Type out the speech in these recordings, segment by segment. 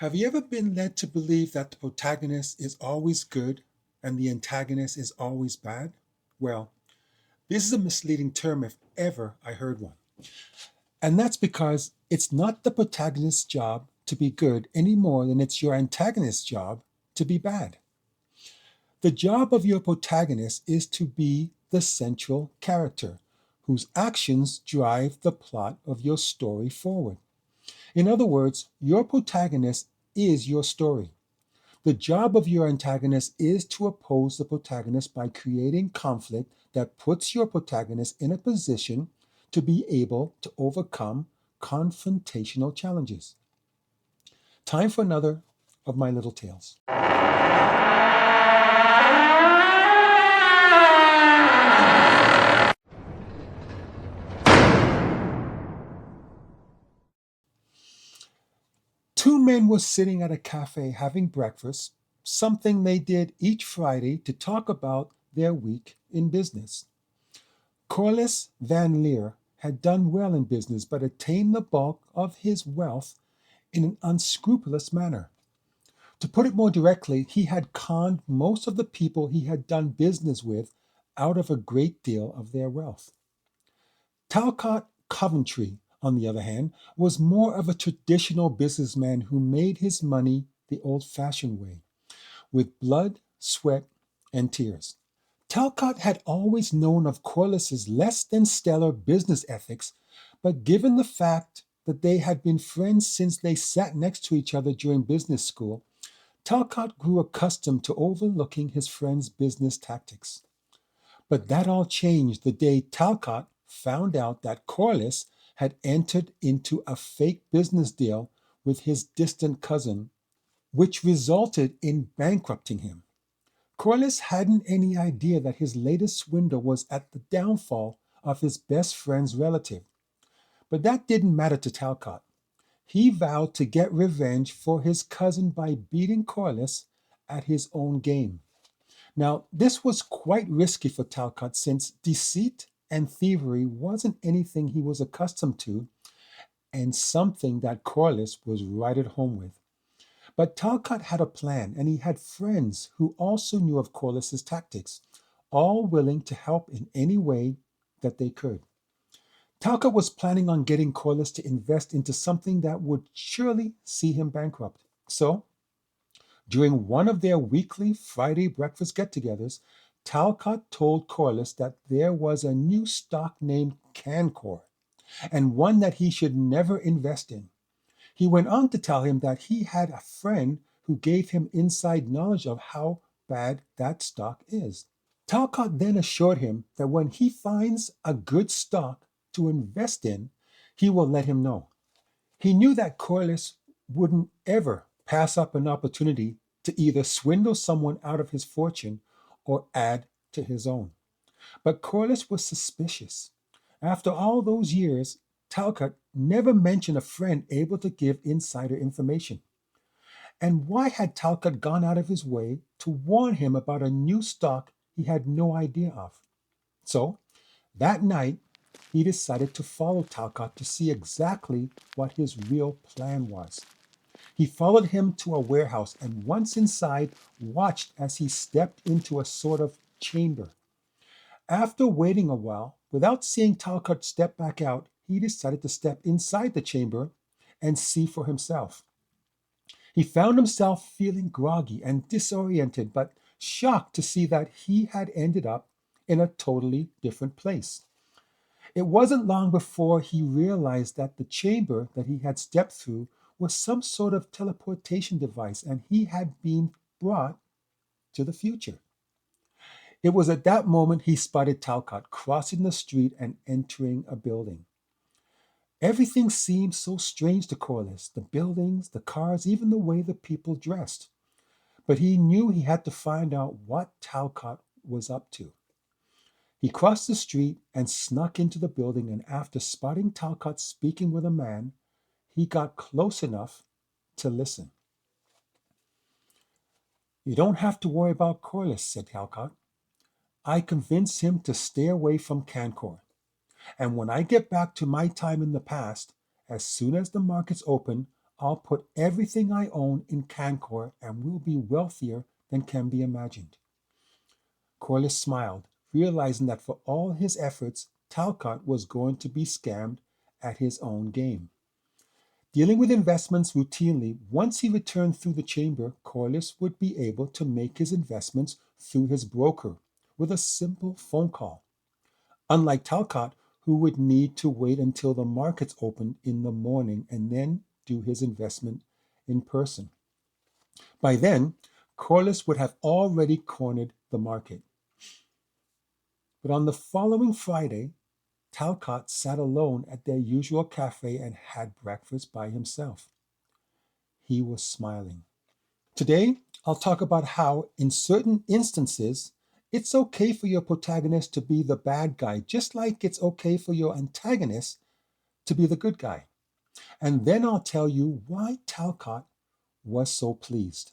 Have you ever been led to believe that the protagonist is always good and the antagonist is always bad? Well, this is a misleading term if ever I heard one. And that's because it's not the protagonist's job to be good any more than it's your antagonist's job to be bad. The job of your protagonist is to be the central character whose actions drive the plot of your story forward. In other words, your protagonist is your story. The job of your antagonist is to oppose the protagonist by creating conflict that puts your protagonist in a position to be able to overcome confrontational challenges. Time for another of my little tales. Two men were sitting at a cafe having breakfast, something they did each Friday to talk about their week in business. Corliss Van Leer had done well in business but attained the bulk of his wealth in an unscrupulous manner. To put it more directly, he had conned most of the people he had done business with out of a great deal of their wealth. Talcott Coventry, on the other hand, was more of a traditional businessman who made his money the old fashioned way, with blood, sweat, and tears. Talcott had always known of Corliss's less than stellar business ethics, but given the fact that they had been friends since they sat next to each other during business school, Talcott grew accustomed to overlooking his friend's business tactics. But that all changed the day Talcott found out that Corliss had entered into a fake business deal with his distant cousin, which resulted in bankrupting him. Corliss hadn't any idea that his latest swindle was at the downfall of his best friend's relative. But that didn't matter to Talcott. He vowed to get revenge for his cousin by beating Corliss at his own game. Now, this was quite risky for Talcott since deceit and thievery wasn't anything he was accustomed to and something that Corliss was right at home with. But Talcott had a plan, and he had friends who also knew of Corliss's tactics, all willing to help in any way that they could. Talcott was planning on getting Corliss to invest into something that would surely see him bankrupt. So, during one of their weekly Friday breakfast get togethers, Talcott told Corliss that there was a new stock named Cancor, and one that he should never invest in. He went on to tell him that he had a friend who gave him inside knowledge of how bad that stock is. Talcott then assured him that when he finds a good stock to invest in, he will let him know. He knew that Corliss wouldn't ever pass up an opportunity to either swindle someone out of his fortune or add to his own. But Corliss was suspicious. After all those years, Talcott never mentioned a friend able to give insider information. And why had Talcott gone out of his way to warn him about a new stock he had no idea of? So, that night, he decided to follow Talcott to see exactly what his real plan was. He followed him to a warehouse and once inside, watched as he stepped into a sort of chamber. After waiting a while, without seeing Talcott step back out, he decided to step inside the chamber and see for himself. He found himself feeling groggy and disoriented, but shocked to see that he had ended up in a totally different place. It wasn't long before he realized that the chamber that he had stepped through was some sort of teleportation device and he had been brought to the future. It was at that moment he spotted Talcott crossing the street and entering a building. Everything seemed so strange to Corliss, the buildings, the cars, even the way the people dressed. But he knew he had to find out what Talcott was up to. He crossed the street and snuck into the building, and after spotting Talcott speaking with a man, he got close enough to listen. "You don't have to worry about Corliss," said Talcott. "I convinced him to stay away from Cancor. And when I get back to my time in the past, as soon as the markets open, I'll put everything I own in Cancor and we'll be wealthier than can be imagined. Corliss smiled, realizing that for all his efforts, Talcott was going to be scammed at his own game. Dealing with investments routinely, once he returned through the chamber, Corliss would be able to make his investments through his broker with a simple phone call. Unlike Talcott, who would need to wait until the markets opened in the morning and then do his investment in person. By then, Corliss would have already cornered the market. But on the following Friday, Talcott sat alone at their usual cafe and had breakfast by himself. He was smiling. Today, I'll talk about how, in certain instances, it's okay for your protagonist to be the bad guy, just like it's okay for your antagonist to be the good guy. And then I'll tell you why Talcott was so pleased.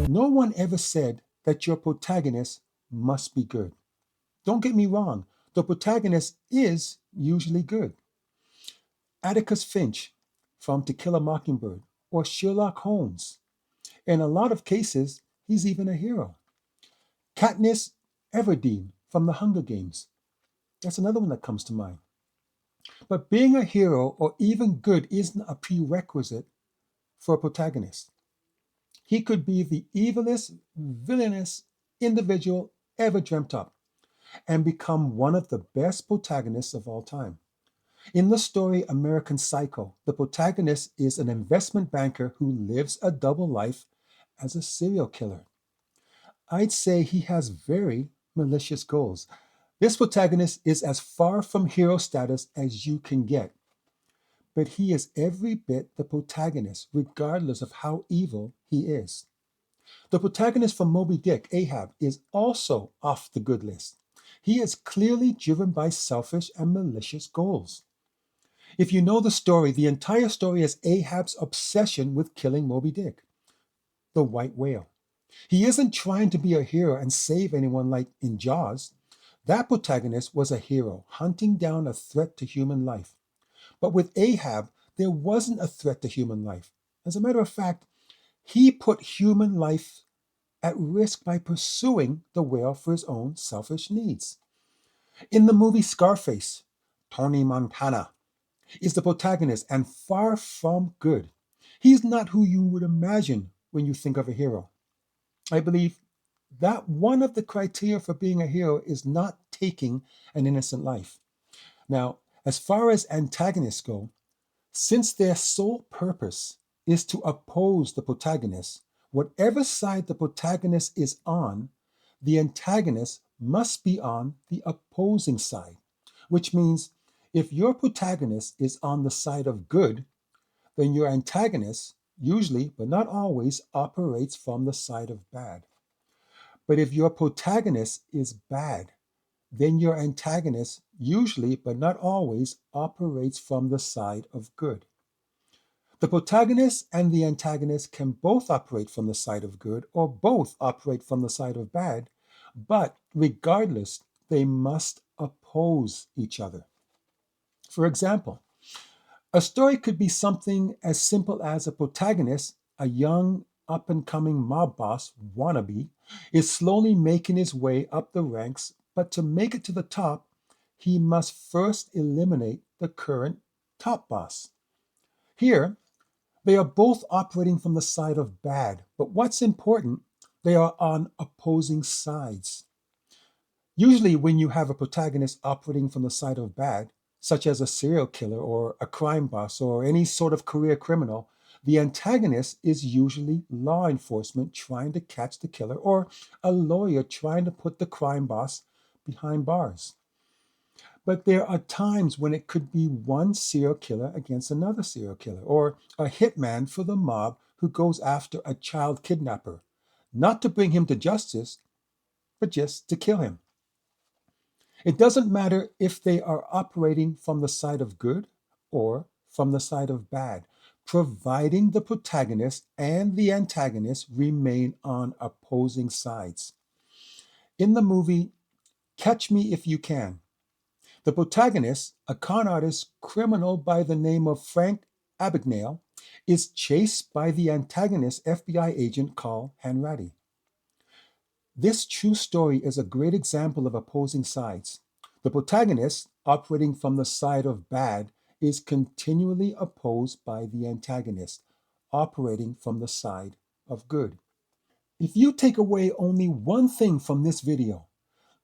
No one ever said that your protagonist must be good. Don't get me wrong, the protagonist is usually good. Atticus Finch from To Kill a Mockingbird, or Sherlock Holmes. In a lot of cases, he's even a hero. Katniss Everdeen from The Hunger Games. That's another one that comes to mind. But being a hero or even good isn't a prerequisite for a protagonist. He could be the evilest, villainous individual ever dreamt up and become one of the best protagonists of all time. In the story American Psycho, the protagonist is an investment banker who lives a double life as a serial killer. I'd say he has very malicious goals. This protagonist is as far from hero status as you can get, but he is every bit the protagonist, regardless of how evil he is. The protagonist from Moby Dick, Ahab, is also off the good list. He is clearly driven by selfish and malicious goals. If you know the story, the entire story is Ahab's obsession with killing Moby Dick, the white whale. He isn't trying to be a hero and save anyone like in Jaws. That protagonist was a hero, hunting down a threat to human life. But with Ahab, there wasn't a threat to human life. As a matter of fact, he put human life at risk by pursuing the whale for his own selfish needs. In the movie Scarface, Tony Montana is the protagonist and far from good. He's not who you would imagine when you think of a hero. I believe that one of the criteria for being a hero is not taking an innocent life. Now, as far as antagonists go, since their sole purpose is to oppose the protagonist, whatever side the protagonist is on, the antagonist must be on the opposing side, which means if your protagonist is on the side of good, then your antagonist usually, but not always, operates from the side of bad. But if your protagonist is bad, then your antagonist usually, but not always, operates from the side of good. The protagonist and the antagonist can both operate from the side of good or both operate from the side of bad, but regardless, they must oppose each other. For example, a story could be something as simple as a protagonist, a young up and coming mob boss wannabe, is slowly making his way up the ranks, but to make it to the top, he must first eliminate the current top boss. Here, they are both operating from the side of bad, but what's important, they are on opposing sides. Usually, when you have a protagonist operating from the side of bad, such as a serial killer or a crime boss or any sort of career criminal, the antagonist is usually law enforcement trying to catch the killer or a lawyer trying to put the crime boss behind bars. But there are times when it could be one serial killer against another serial killer, or a hitman for the mob who goes after a child kidnapper, not to bring him to justice, but just to kill him. It doesn't matter if they are operating from the side of good or from the side of bad. providing the protagonist and the antagonist remain on opposing sides. In the movie Catch Me If You Can, the protagonist, a con artist criminal by the name of Frank Abagnale, is chased by the antagonist FBI agent Carl Hanratty. This true story is a great example of opposing sides. The protagonist, operating from the side of bad, is continually opposed by the antagonist, operating from the side of good. If you take away only one thing from this video,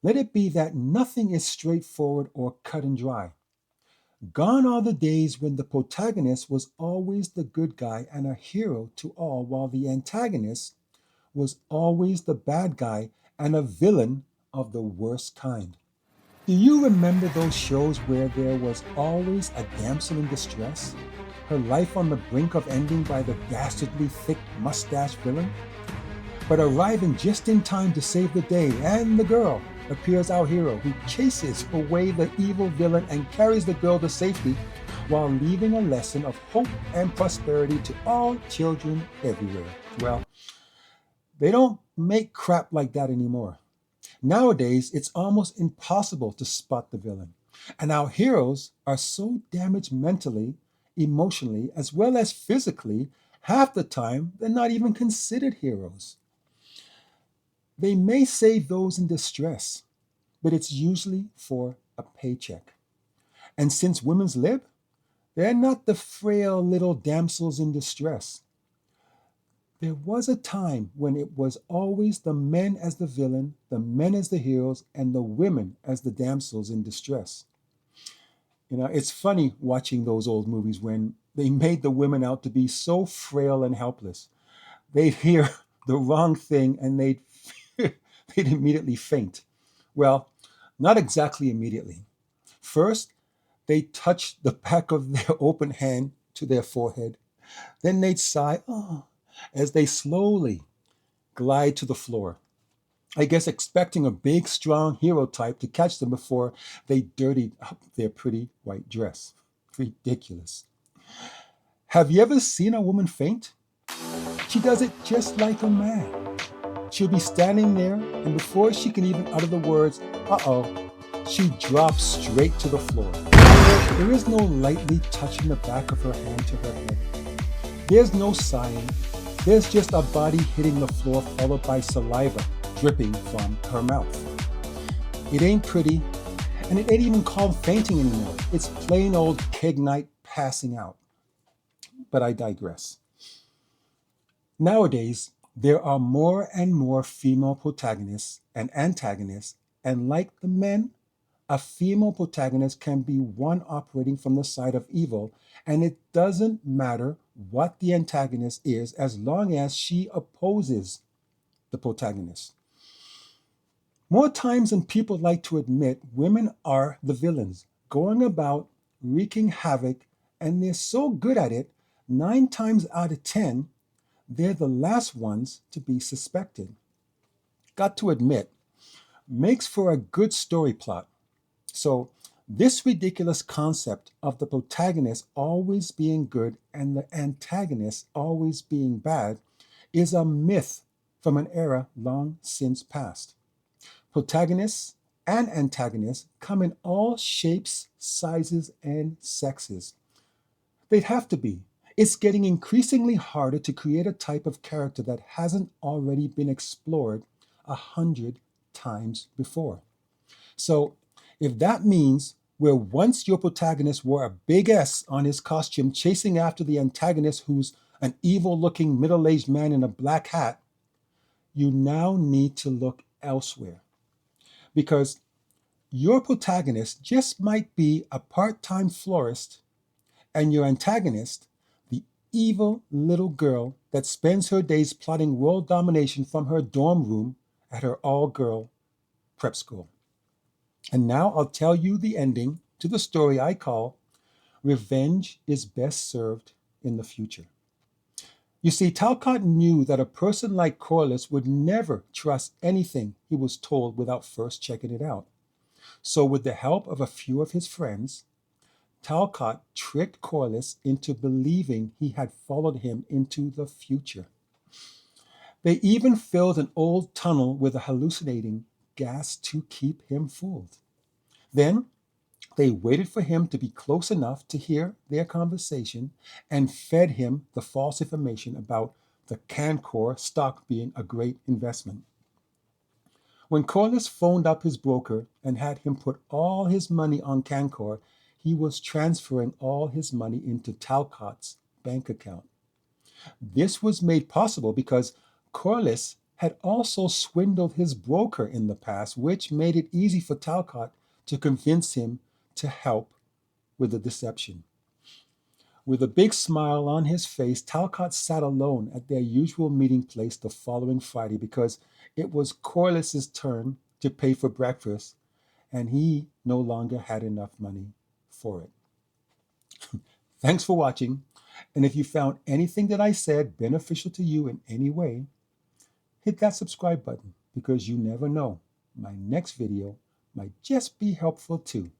let it be that nothing is straightforward or cut and dry. Gone are the days when the protagonist was always the good guy and a hero to all, while the antagonist was always the bad guy and a villain of the worst kind. Do you remember those shows where there was always a damsel in distress, her life on the brink of ending by the dastardly thick mustache villain, but arriving just in time to save the day, and the girl appears our hero who chases away the evil villain and carries the girl to safety while leaving a lesson of hope and prosperity to all children everywhere? Well, they don't make crap like that anymore. Nowadays, it's almost impossible to spot the villain. And our heroes are so damaged mentally, emotionally, as well as physically, half the time they're not even considered heroes. They may save those in distress, but it's usually for a paycheck. And since women's lib, they're not the frail little damsels in distress. There was a time when it was always the men as the villain, the men as the heroes, and the women as the damsels in distress. It's funny watching those old movies when they made the women out to be so frail and helpless. They'd hear the wrong thing and they'd immediately faint. Well, not exactly immediately. First, they touched the back of their open hand to their forehead. Then they'd sigh, oh, as they slowly glide to the floor. I guess expecting a big, strong hero type to catch them before they dirtied up their pretty white dress. Ridiculous. Have you ever seen a woman faint? She does it just like a man. She'll be standing there, and before she can even utter the words, uh-oh, she drops straight to the floor. There is no lightly touching the back of her hand to her head. There's no sighing. There's just a body hitting the floor followed by saliva dripping from her mouth. It ain't pretty, and it ain't even called fainting anymore. It's plain old keg night passing out. But I digress. Nowadays, there are more and more female protagonists and antagonists, and like the men, a female protagonist can be one operating from the side of evil, and it doesn't matter what the antagonist is as long as she opposes the protagonist. More times than people like to admit, women are the villains, going about wreaking havoc, and they're so good at it, 9 times out of 10, they're the last ones to be suspected. Got to admit, makes for a good story plot. So, this ridiculous concept of the protagonist always being good and the antagonist always being bad is a myth from an era long since past. Protagonists and antagonists come in all shapes, sizes, and sexes. They'd have to be. It's getting increasingly harder to create a type of character that hasn't already been explored 100 times before. So, if that means where once your protagonist wore a big S on his costume chasing after the antagonist who's an evil-looking middle-aged man in a black hat, you now need to look elsewhere. Because your protagonist just might be a part-time florist, and your antagonist, the evil little girl that spends her days plotting world domination from her dorm room at her all-girl prep school. And now I'll tell you the ending to the story I call Revenge is Best Served in the Future. You see, Talcott knew that a person like Corliss would never trust anything he was told without first checking it out. So with the help of a few of his friends, Talcott tricked Corliss into believing he had followed him into the future. They even filled an old tunnel with a hallucinating gas to keep him fooled. Then they waited for him to be close enough to hear their conversation and fed him the false information about the Cancor stock being a great investment. When Corliss phoned up his broker and had him put all his money on Cancor, he was transferring all his money into Talcott's bank account. This was made possible because Corliss had also swindled his broker in the past, which made it easy for Talcott to convince him to help with the deception. With a big smile on his face, Talcott sat alone at their usual meeting place the following Friday because it was Corliss's turn to pay for breakfast, and he no longer had enough money for it. Thanks for watching, and if you found anything that I said beneficial to you in any way, hit that subscribe button because you never know, my next video might just be helpful too.